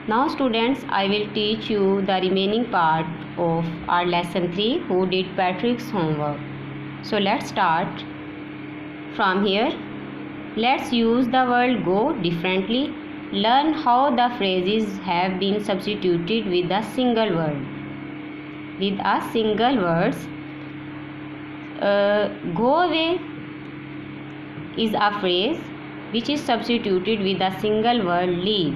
Now students, I will teach you the remaining part of our lesson 3, who did Patrick's homework. So let's start from here. Let's use the word go differently. Learn how the phrases have been substituted with a single word. With a single words, go away is a phrase which is substituted with a single word leave.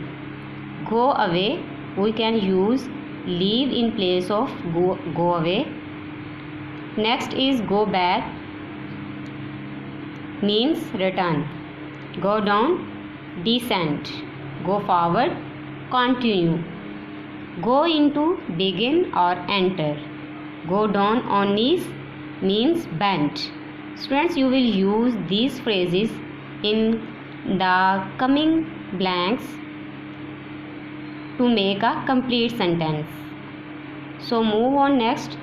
Go away, we can use leave in place of go away. Next is go back, means return. Go down, descend. Go forward, continue. Go into, begin or enter. Go down on knees means bend. Students, you will use these phrases in the coming blanks to make a complete sentence. So move on next.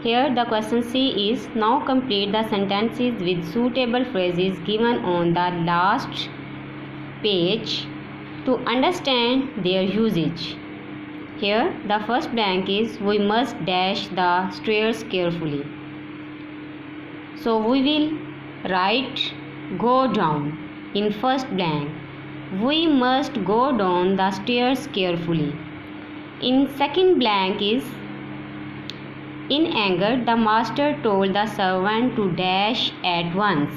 Here the question C is, now complete the sentences with suitable phrases given on the last page to understand their usage. Here the first blank is, we must dash the stairs carefully. So we will write go down in first blank. We must go down the stairs carefully. In second blank is, in anger the master told the servant to dash at once.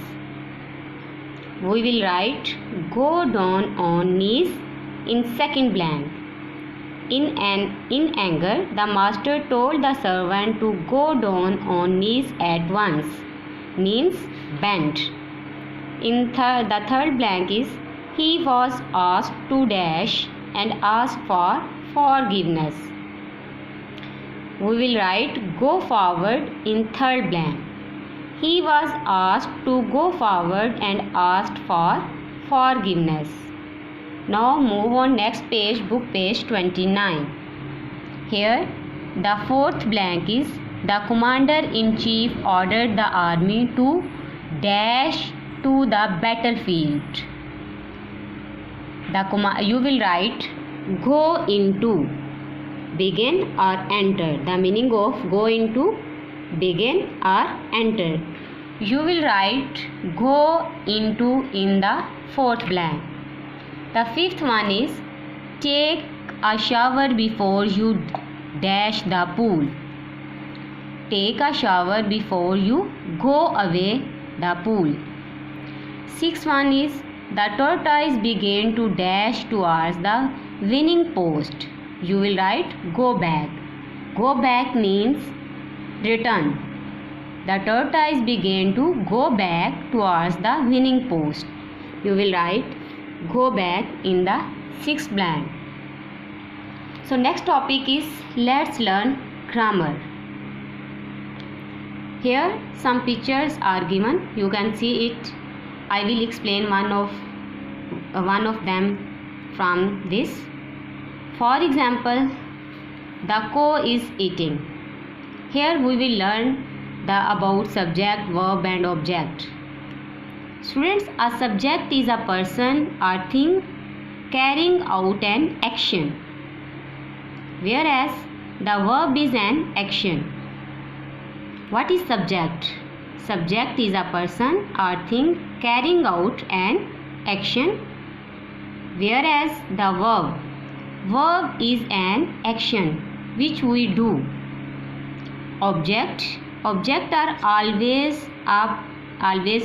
We will write go down on knees in second blank. In anger the master told the servant to go down on knees at once, means bend. In the third blank is, he was asked to dash and asked for forgiveness. We will write go forward in third blank. He was asked to go forward and asked for forgiveness. Now move on next page, book page 29. Here the fourth blank is, the commander-in-chief ordered the army to dash to the battlefield. You will write go into, begin or enter. The meaning of go into, begin or enter. You will write go into in the fourth blank. The fifth one is, take a shower before you dash the pool. Take a shower before you go away the pool. Sixth one is, the tortoise began to dash towards the winning post. You will write go back. Go back means return. The tortoise began to go back towards the winning post. You will write go back in the sixth blank. So next topic is, let's learn grammar. Here some pictures are given. You can see it. I will explain one of them from this. For example, the cow is eating. Here we will learn the about subject, verb and object. Students, a subject is a person or thing carrying out an action, whereas the verb is an action. What is subject? Subject is a person or thing carrying out an action, whereas the verb is an action which we do. Object are always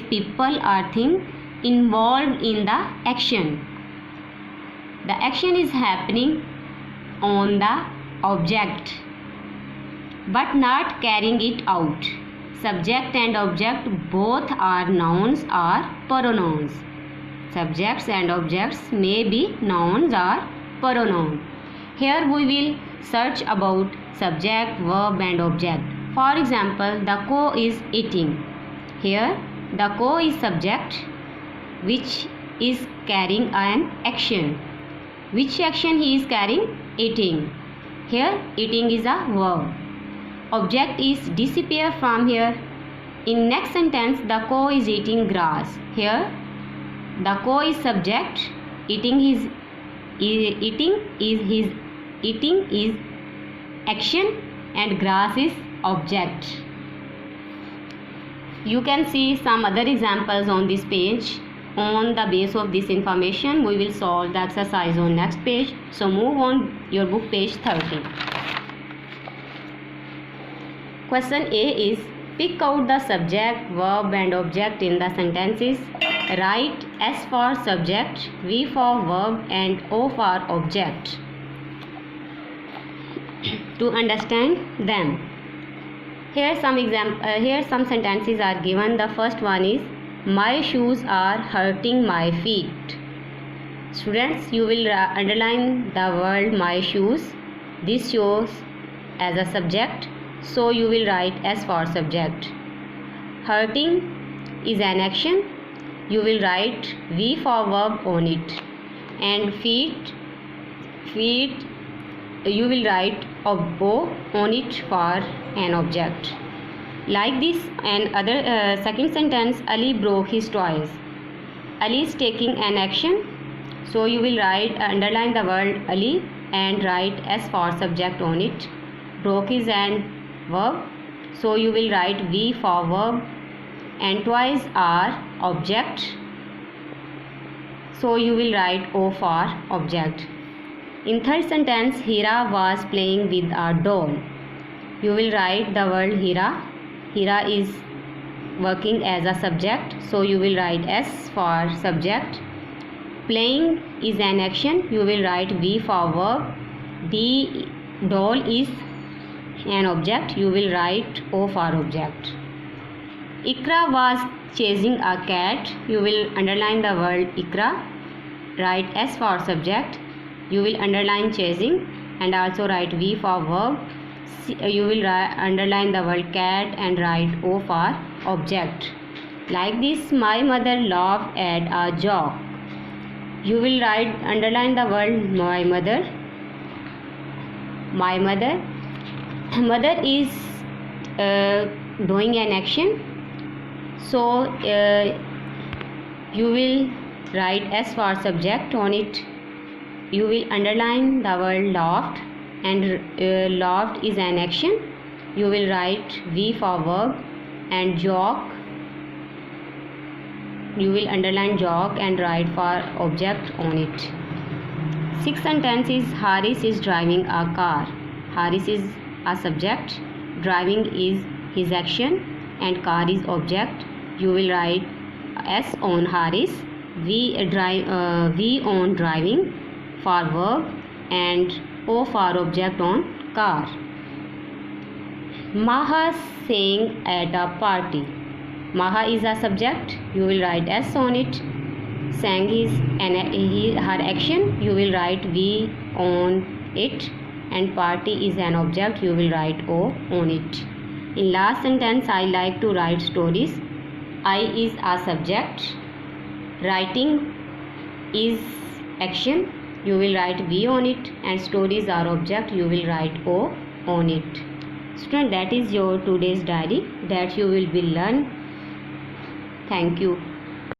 people or thing involved in the action. The action is happening on the object but not carrying it out. Subject and object both are nouns or pronouns. Subjects and objects may be nouns or pronoun. Here we will search about subject, verb and object. For example, the cow is eating. Here the cow is subject which is carrying an action. Which action he is carrying? Eating. Here eating is a verb. Object is disappear from here. In next sentence, the cow is eating grass. Here the cow is subject. Eating is his Eating is action and grass is object. You can see some other examples on this page. On the base of this information, we will solve the exercise on next page. So move on your book, page 30. Question A is, pick out the subject, verb and object in the sentences. Write S for subject, V for verb and O for object to understand them. Here some sentences are given. The first one is, my shoes are hurting my feet. Students, you will underline the word my shoes. This shows as a subject, so you will write S for subject. Hurting is an action, you will write V for verb on it. And feet you will write O on it for an object. Like this and other second sentence, Ali broke his toys. Ali is taking an action, so you will write underline the word Ali and write S for subject on it. Broke is an verb, so you will write V for verb, and toys are object, so you will write O for object. In third sentence, Hira was playing with a doll. You will write the word Hira. Hira is working as a subject, so you will write S for subject. Playing is an action, you will write V for verb. The doll is an object, you will write O for object. Ikra was chasing a cat. You will underline the word Ikra, write S for subject. You will underline chasing and also write V for verb. You will underline the word cat and write O for object. Like this, my mother laughed at a joke. You will underline the word my mother. My mother. Mother is doing an action, so you will write S for subject on it. You will underline the word laughed, and laughed is an action. You will write V for verb, and joke, you will underline joke and write for object on it. Sixth sentence is, Haris is driving a car. Haris is a subject, driving is his action, and car is object. You will write S on Haris, V on driving for verb, and O for object on car. Maha sang at a party. Maha is a subject, you will write S on it. Sang is her action, you will write V on it, and party is an object, you will write O on it. In last sentence, I like to write stories. I is a subject, writing is action, you will write V on it, and stories are object, you will write O on it. Student, that is your today's diary that you will be learn. Thank you.